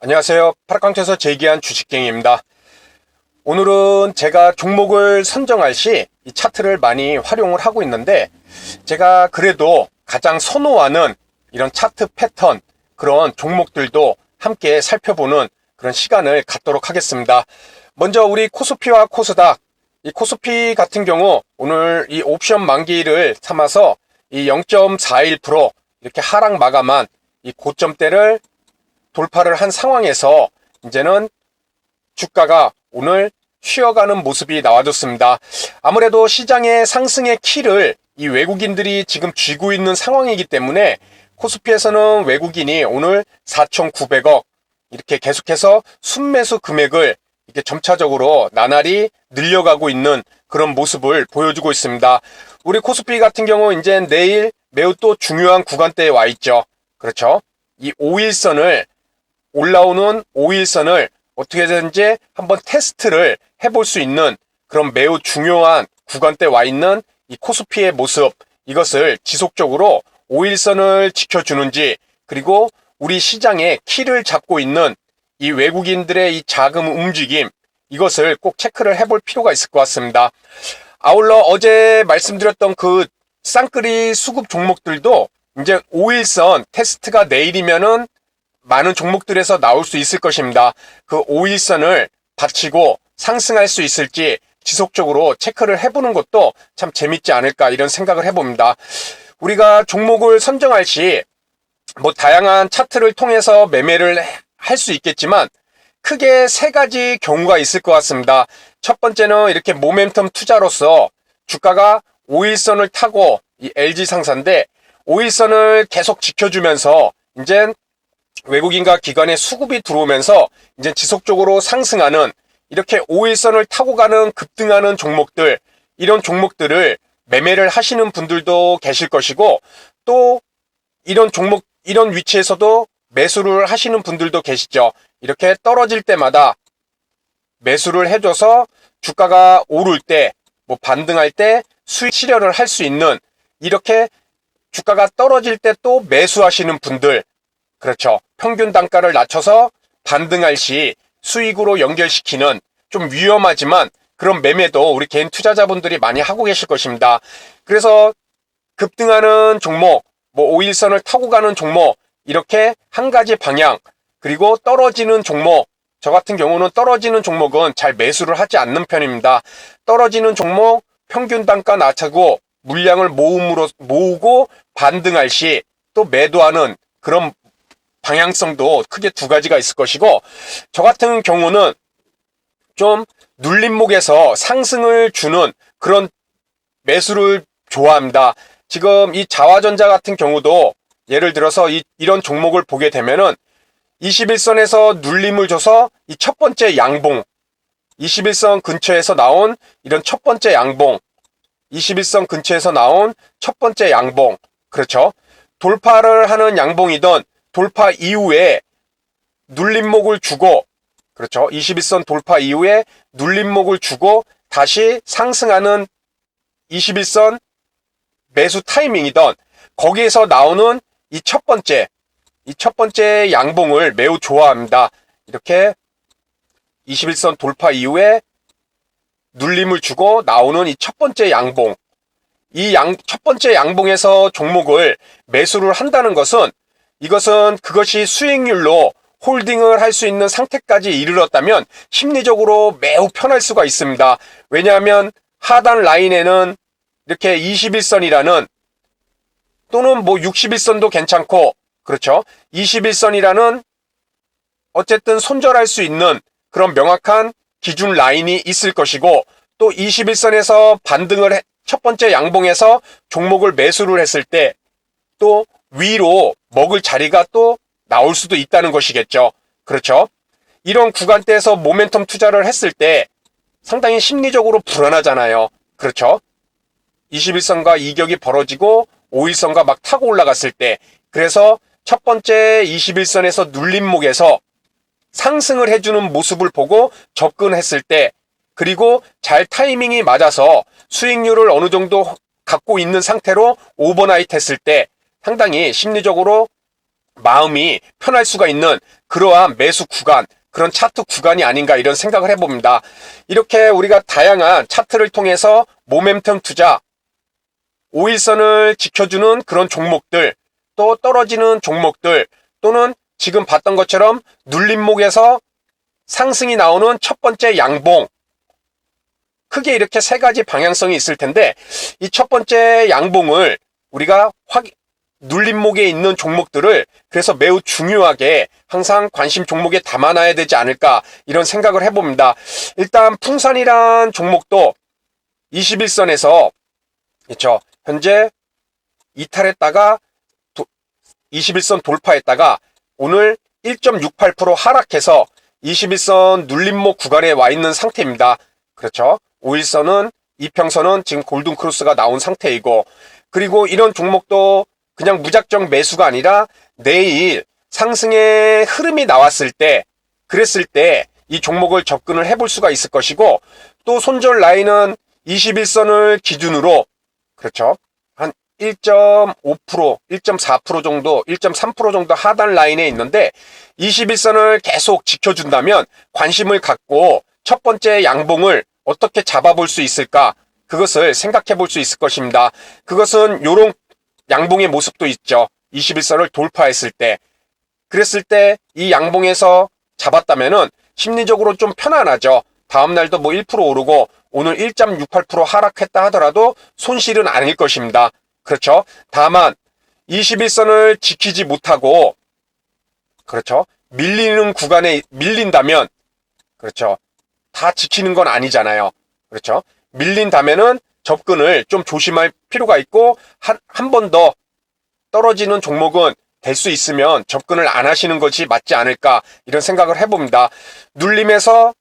안녕하세요. 파락강투에서 제기한 주식갱입니다. 오늘은 제가 종목을 선정할 시 이 차트를 많이 활용을 하고 있는데, 제가 그래도 가장 선호하는 이런 차트 패턴, 그런 종목들도 함께 살펴보는 그런 시간을 갖도록 하겠습니다. 먼저 우리 코스피와 코스닥, 이 코스피 같은 경우 오늘 이 옵션 만기를 삼아서 이 0.41% 이렇게 하락 마감한 이 고점대를 돌파를 한 상황에서 이제는 주가가 오늘 쉬어가는 모습이 나와줬습니다. 아무래도 시장의 상승의 키를 이 외국인들이 지금 쥐고 있는 상황이기 때문에 코스피에서는 외국인이 오늘 4,900억 이렇게 계속해서 순매수 금액을 이렇게 점차적으로 나날이 늘려가고 있는 그런 모습을 보여주고 있습니다. 우리 코스피 같은 경우 이제 내일 매우 또 중요한 구간대에 와 있죠. 그렇죠? 이 5일선을 올라오는 5일선을 어떻게든지 한번 테스트를 해볼 수 있는 그런 매우 중요한 구간대에 와 있는 이 코스피의 모습, 이것을 지속적으로 5일선을 지켜주는지, 그리고 우리 시장의 키를 잡고 있는 이 외국인들의 이 자금 움직임, 이것을 꼭 체크를 해볼 필요가 있을 것 같습니다. 아울러 어제 말씀드렸던 그 쌍끌이 수급 종목들도 이제 5일선 테스트가 내일이면은 많은 종목들에서 나올 수 있을 것입니다. 그 5일선을 받치고 상승할 수 있을지 지속적으로 체크를 해보는 것도 참 재밌지 않을까, 이런 생각을 해봅니다. 우리가 종목을 선정할 시 뭐 다양한 차트를 통해서 매매를 할 수 있겠지만 크게 세 가지 경우가 있을 것 같습니다. 첫 번째는 이렇게 모멘텀 투자로서 주가가 5일선을 타고 이 LG상사인데 5일선을 계속 지켜주면서 이제 외국인과 기관의 수급이 들어오면서 이제 지속적으로 상승하는, 이렇게 5일선을 타고 가는 급등하는 종목들, 이런 종목들을 매매를 하시는 분들도 계실 것이고, 또 이런 종목, 이런 위치에서도 매수를 하시는 분들도 계시죠. 이렇게 떨어질 때마다 매수를 해줘서 주가가 오를 때, 뭐 반등할 때 수익 실현을 할 수 있는, 이렇게 주가가 떨어질 때 또 매수하시는 분들, 그렇죠. 평균 단가를 낮춰서 반등할 시 수익으로 연결시키는 좀 위험하지만 그런 매매도 우리 개인 투자자분들이 많이 하고 계실 것입니다. 그래서 급등하는 종목, 뭐 5일선을 타고 가는 종목, 이렇게 한 가지 방향, 그리고 떨어지는 종목, 저 같은 경우는 떨어지는 종목은 잘 매수를 하지 않는 편입니다. 떨어지는 종목 평균 단가 낮추고 물량을 모으고 반등할 시 또 매도하는 그런 방향성도 크게 두 가지가 있을 것이고, 저 같은 경우는 좀 눌림목에서 상승을 주는 그런 매수를 좋아합니다. 지금 이 자화전자 같은 경우도 예를 들어서 이런 종목을 보게 되면은 21선에서 눌림을 줘서 이 첫 번째 양봉, 21선 근처에서 나온 이런 첫 번째 양봉, 21선 근처에서 나온 첫 번째 양봉, 그렇죠? 돌파를 하는 양봉이던 돌파 이후에 눌림목을 주고, 그렇죠? 21선 돌파 이후에 눌림목을 주고 다시 상승하는 21선 매수 타이밍이던 거기에서 나오는 이 첫 번째 양봉을 매우 좋아합니다. 이렇게 21선 돌파 이후에 눌림을 주고 나오는 이 첫 번째 양봉, 첫 번째 양봉에서 종목을 매수를 한다는 것은, 이것은 그것이 수익률로 홀딩을 할 수 있는 상태까지 이르렀다면 심리적으로 매우 편할 수가 있습니다. 왜냐하면 하단 라인에는 이렇게 21선이라는, 또는 뭐 61선도 괜찮고, 그렇죠? 21선이라는 어쨌든 손절할 수 있는 그런 명확한 기준 라인이 있을 것이고, 또 21선에서 반등을 첫 번째 양봉에서 종목을 매수를 했을 때 또 위로 먹을 자리가 또 나올 수도 있다는 것이겠죠. 그렇죠? 이런 구간대에서 모멘텀 투자를 했을 때 상당히 심리적으로 불안하잖아요. 그렇죠? 21선과 이격이 벌어지고 5일선과 막 타고 올라갔을 때, 그래서 첫 번째 21선에서 눌림목에서 상승을 해주는 모습을 보고 접근했을 때, 그리고 잘 타이밍이 맞아서 수익률을 어느 정도 갖고 있는 상태로 오버나잇 했을 때 상당히 심리적으로 마음이 편할 수가 있는 그러한 매수 구간, 그런 차트 구간이 아닌가 이런 생각을 해봅니다. 이렇게 우리가 다양한 차트를 통해서 모멘텀 투자, 5일선을 지켜주는 그런 종목들, 또 떨어지는 종목들, 또는 지금 봤던 것처럼 눌림목에서 상승이 나오는 첫 번째 양봉, 크게 이렇게 세 가지 방향성이 있을 텐데 이 첫 번째 양봉을 우리가 눌림목에 있는 종목들을 그래서 매우 중요하게 항상 관심 종목에 담아놔야 되지 않을까 이런 생각을 해봅니다. 일단 풍산이란 종목도 21선에서 그렇죠. 현재 이탈했다가 21선 돌파했다가 오늘 1.68% 하락해서 21선 눌림목 구간에 와 있는 상태입니다. 그렇죠. 5일선은 이평선은 지금 골든크로스가 나온 상태이고, 그리고 이런 종목도 그냥 무작정 매수가 아니라 내일 상승의 흐름이 나왔을 때, 그랬을 때 이 종목을 접근을 해볼 수가 있을 것이고, 또 손절 라인은 21선을 기준으로 그렇죠. 한 1.5%, 1.4% 정도, 1.3% 정도 하단 라인에 있는데 21선을 계속 지켜준다면 관심을 갖고 첫 번째 양봉을 어떻게 잡아볼 수 있을까? 그것을 생각해 볼 수 있을 것입니다. 그것은 요런 양봉의 모습도 있죠. 21선을 돌파했을 때. 그랬을 때 이 양봉에서 잡았다면은 심리적으로 좀 편안하죠. 다음날도 뭐 1% 오르고 오늘 1.68% 하락했다 하더라도 손실은 아닐 것입니다. 그렇죠. 다만 21선을 지키지 못하고 그렇죠. 밀리는 구간에 밀린다면 그렇죠. 다 지키는 건 아니잖아요. 그렇죠. 밀린다면은 접근을 좀 조심할 필요가 있고 한 번 더 떨어지는 종목은 될 수 있으면 접근을 안 하시는 것이 맞지 않을까 이런 생각을 해봅니다. 눌림에서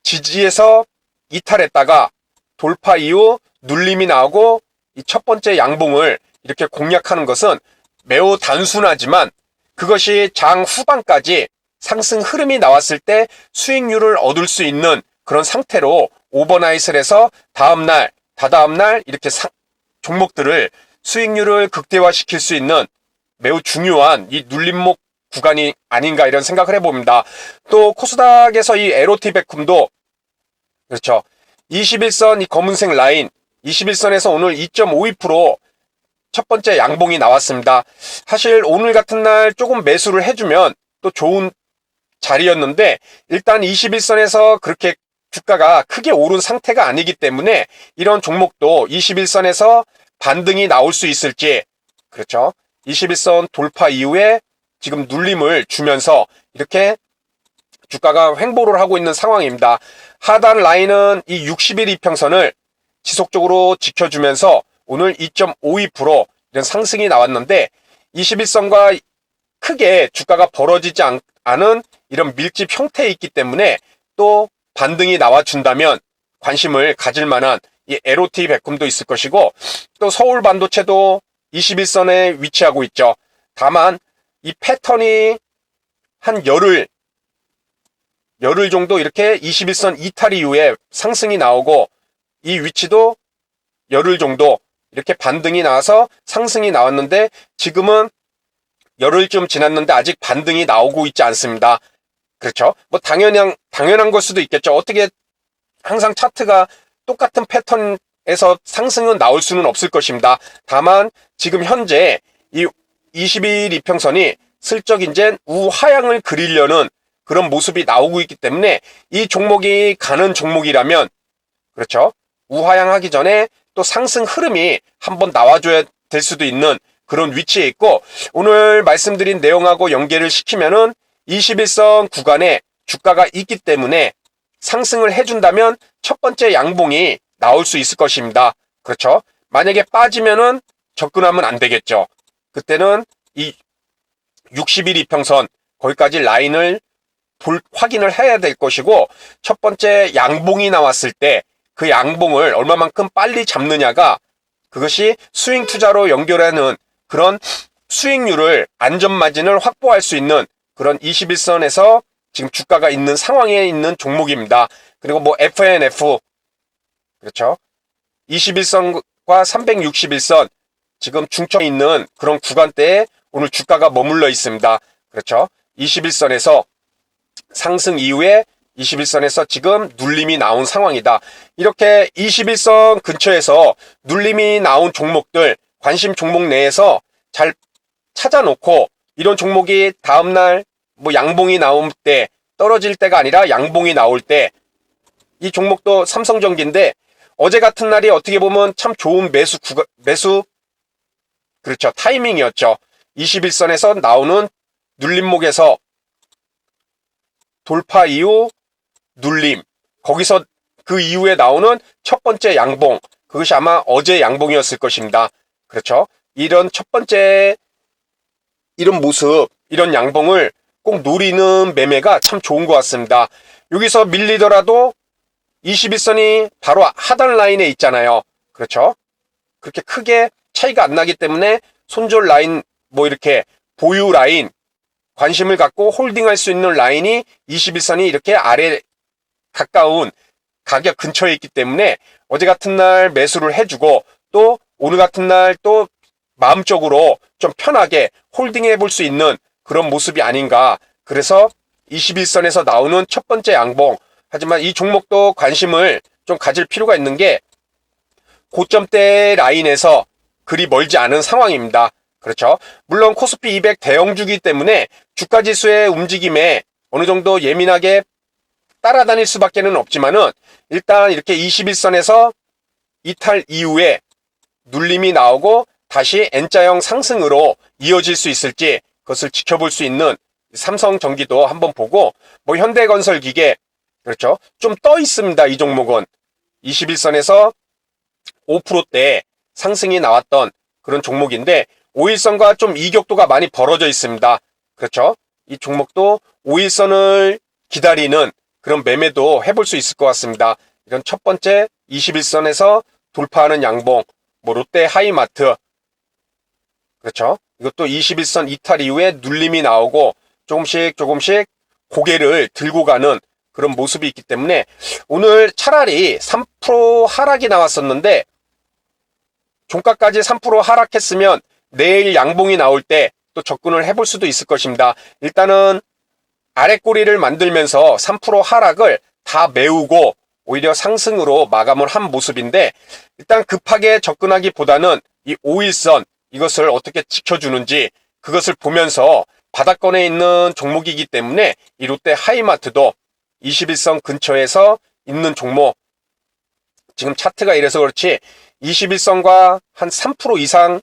지지에서 이탈했다가 돌파 이후 눌림이 나오고 이 첫 번째 양봉을 이렇게 공략하는 것은 매우 단순하지만 그것이 장 후반까지 상승 흐름이 나왔을 때 수익률을 얻을 수 있는 그런 상태로 오버나잇을 해서 다음날, 다다음날 이렇게 종목들을 수익률을 극대화시킬 수 있는 매우 중요한 이 눌림목 구간이 아닌가 이런 생각을 해봅니다. 또 코스닥에서 이 LOT 베쿰도 그렇죠. 21선 이 검은색 라인 21선에서 오늘 2.52% 첫 번째 양봉이 나왔습니다. 사실 오늘 같은 날 조금 매수를 해주면 또 좋은 자리였는데 일단 21선에서 그렇게 주가가 크게 오른 상태가 아니기 때문에 이런 종목도 21선에서 반등이 나올 수 있을지 그렇죠. 21선 돌파 이후에 지금 눌림을 주면서 이렇게 주가가 횡보를 하고 있는 상황입니다. 하단 라인은 이 60일 이평선을 지속적으로 지켜주면서 오늘 2.52% 이런 상승이 나왔는데 21선과 크게 주가가 벌어지지 않은 이런 밀집 형태에 있기 때문에 또 반등이 나와준다면 관심을 가질 만한 이 LOT 베쿰도 있을 것이고 또 서울 반도체도 21선에 위치하고 있죠. 다만 이 패턴이 한 열흘 정도 이렇게 21선 이탈 이후에 상승이 나오고 이 위치도 열흘 정도 이렇게 반등이 나와서 상승이 나왔는데 지금은 열흘쯤 지났는데 아직 반등이 나오고 있지 않습니다. 그렇죠? 뭐 당연한 걸 수도 있겠죠. 어떻게 항상 차트가 똑같은 패턴에서 상승은 나올 수는 없을 것입니다. 다만 지금 현재 이 20일 이평선이 슬쩍 이제 우하향을 그리려는 그런 모습이 나오고 있기 때문에 이 종목이 가는 종목이라면 그렇죠. 우하향하기 전에 또 상승 흐름이 한번 나와줘야 될 수도 있는 그런 위치에 있고 오늘 말씀드린 내용하고 연계를 시키면은 21선 구간에 주가가 있기 때문에 상승을 해준다면 첫 번째 양봉이 나올 수 있을 것입니다. 그렇죠. 만약에 빠지면은 접근하면 안 되겠죠. 그때는 이 60일 이평선 거기까지 라인을 확인을 해야 될 것이고 첫 번째 양봉이 나왔을 때 그 양봉을 얼마만큼 빨리 잡느냐가 그것이 스윙 투자로 연결하는 그런 수익률을 안전마진을 확보할 수 있는 그런 21선에서 지금 주가가 있는 상황에 있는 종목입니다. 그리고 뭐 FNF 그렇죠. 21선과 361선 지금 중점에 있는 그런 구간대에 오늘 주가가 머물러 있습니다. 그렇죠? 21선에서 상승 이후에 21선에서 지금 눌림이 나온 상황이다. 이렇게 21선 근처에서 눌림이 나온 종목들, 관심 종목 내에서 잘 찾아놓고 이런 종목이 다음날 뭐 양봉이 나올 때, 떨어질 때가 아니라 양봉이 나올 때, 이 종목도 삼성전기인데 어제 같은 날이 어떻게 보면 참 좋은 매수 그렇죠. 타이밍이었죠. 21선에서 나오는 눌림목에서 돌파 이후 눌림, 거기서 그 이후에 나오는 첫 번째 양봉, 그것이 아마 어제 양봉이었을 것입니다. 그렇죠. 이런 첫 번째 이런 모습, 이런 양봉을 꼭 노리는 매매가 참 좋은 것 같습니다. 여기서 밀리더라도 21선이 바로 하단 라인에 있잖아요. 그렇죠. 그렇게 크게 차이가 안 나기 때문에 손절 라인, 뭐 이렇게 보유 라인, 관심을 갖고 홀딩할 수 있는 라인이 21선이 이렇게 아래 가까운 가격 근처에 있기 때문에 어제 같은 날 매수를 해주고 또 오늘 같은 날 또 마음적으로 좀 편하게 홀딩해 볼 수 있는 그런 모습이 아닌가. 그래서 21선에서 나오는 첫 번째 양봉, 하지만 이 종목도 관심을 좀 가질 필요가 있는 게 고점대 라인에서 그리 멀지 않은 상황입니다. 그렇죠. 물론 코스피 200 대형주기 때문에 주가지수의 움직임에 어느 정도 예민하게 따라다닐 수밖에는 없지만은 일단 이렇게 21선에서 이탈 이후에 눌림이 나오고 다시 N자형 상승으로 이어질 수 있을지 그것을 지켜볼 수 있는 삼성전기도 한번 보고, 뭐 현대건설기계, 그렇죠. 좀 떠 있습니다. 이 종목은 21선에서 5%대 상승이 나왔던 그런 종목인데 5일선과 좀 이격도가 많이 벌어져 있습니다. 그렇죠. 이 종목도 5일선을 기다리는 그런 매매도 해볼 수 있을 것 같습니다. 이런 첫 번째 21선에서 돌파하는 양봉, 뭐 롯데 하이마트, 그렇죠. 이것도 21선 이탈 이후에 눌림이 나오고 조금씩 고개를 들고 가는 그런 모습이 있기 때문에 오늘 차라리 3% 하락이 나왔었는데 종가까지 3% 하락했으면 내일 양봉이 나올 때 또 접근을 해볼 수도 있을 것입니다. 일단은 아래 꼬리를 만들면서 3% 하락을 다 메우고 오히려 상승으로 마감을 한 모습인데, 일단 급하게 접근하기보다는 이 5일선 이것을 어떻게 지켜주는지 그것을 보면서 바닥권에 있는 종목이기 때문에 이 롯데 하이마트도 21선 근처에서 있는 종목, 지금 차트가 이래서 그렇지 21선과 한 3% 이상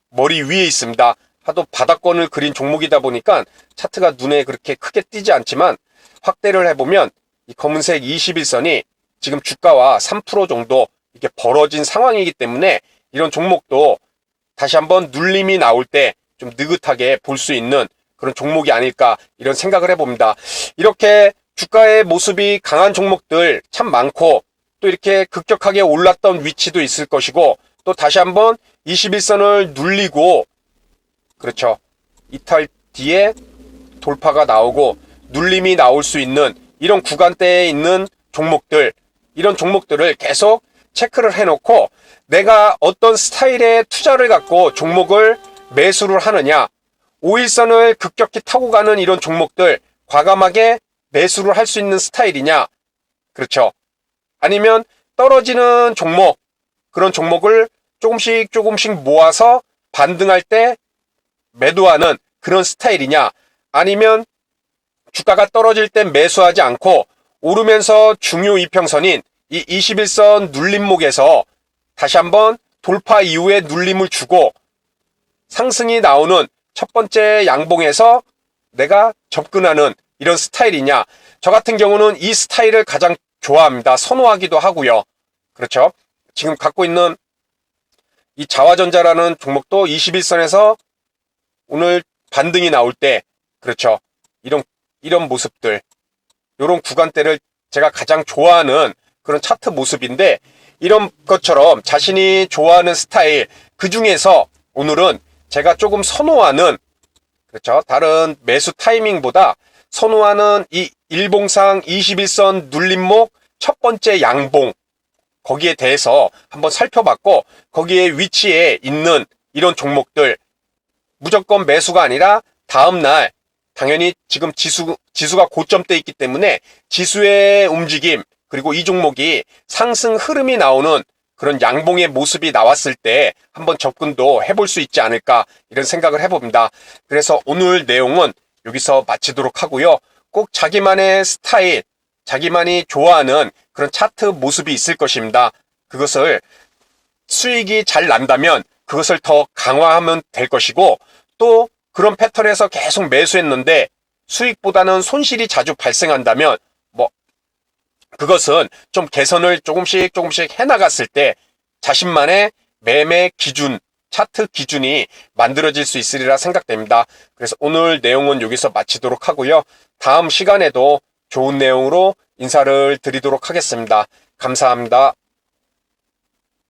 머리 위에 있습니다. 하도 바닥권을 그린 종목이다 보니까 차트가 눈에 그렇게 크게 띄지 않지만 확대를 해보면 이 검은색 21선이 지금 주가와 3% 정도 이렇게 벌어진 상황이기 때문에 이런 종목도 다시 한번 눌림이 나올 때 좀 느긋하게 볼 수 있는 그런 종목이 아닐까 이런 생각을 해봅니다. 이렇게 주가의 모습이 강한 종목들 참 많고 또 이렇게 급격하게 올랐던 위치도 있을 것이고 또 다시 한번 21선을 눌리고, 그렇죠. 이탈 뒤에 돌파가 나오고 눌림이 나올 수 있는 이런 구간대에 있는 종목들, 이런 종목들을 계속 체크를 해놓고 내가 어떤 스타일의 투자를 갖고 종목을 매수를 하느냐, 5일선을 급격히 타고 가는 이런 종목들 과감하게 매수를 할 수 있는 스타일이냐, 그렇죠. 아니면 떨어지는 종목, 그런 종목을 조금씩 모아서 반등할 때 매도하는 그런 스타일이냐, 아니면 주가가 떨어질 때 매수하지 않고 오르면서 중요 이평선인 이 21선 눌림목에서 다시 한번 돌파 이후에 눌림을 주고 상승이 나오는 첫 번째 양봉에서 내가 접근하는 이런 스타일이냐. 저 같은 경우는 이 스타일을 가장 좋아합니다. 선호하기도 하고요. 그렇죠. 지금 갖고 있는 이 자화전자라는 종목도 21선에서 오늘 반등이 나올 때, 그렇죠. 이런 모습들, 이런 구간대를 제가 가장 좋아하는 그런 차트 모습인데, 이런 것처럼 자신이 좋아하는 스타일, 그 중에서 오늘은 제가 조금 선호하는, 그렇죠. 다른 매수 타이밍보다 선호하는 이 일봉상 21선 눌림목 첫 번째 양봉, 거기에 대해서 한번 살펴봤고, 거기에 위치에 있는 이런 종목들, 무조건 매수가 아니라 다음날 당연히 지금 지수가 고점대 있기 때문에 지수의 움직임 그리고 이 종목이 상승 흐름이 나오는 그런 양봉의 모습이 나왔을 때 한번 접근도 해볼 수 있지 않을까 이런 생각을 해봅니다. 그래서 오늘 내용은 여기서 마치도록 하고요. 꼭 자기만의 스타일, 자기만이 좋아하는 그런 차트 모습이 있을 것입니다. 그것을 수익이 잘 난다면 그것을 더 강화하면 될 것이고 또 그런 패턴에서 계속 매수했는데 수익보다는 손실이 자주 발생한다면 그것은 좀 개선을 조금씩 해나갔을 때 자신만의 매매 기준, 차트 기준이 만들어질 수 있으리라 생각됩니다. 그래서 오늘 내용은 여기서 마치도록 하고요. 다음 시간에도 좋은 내용으로 인사를 드리도록 하겠습니다. 감사합니다.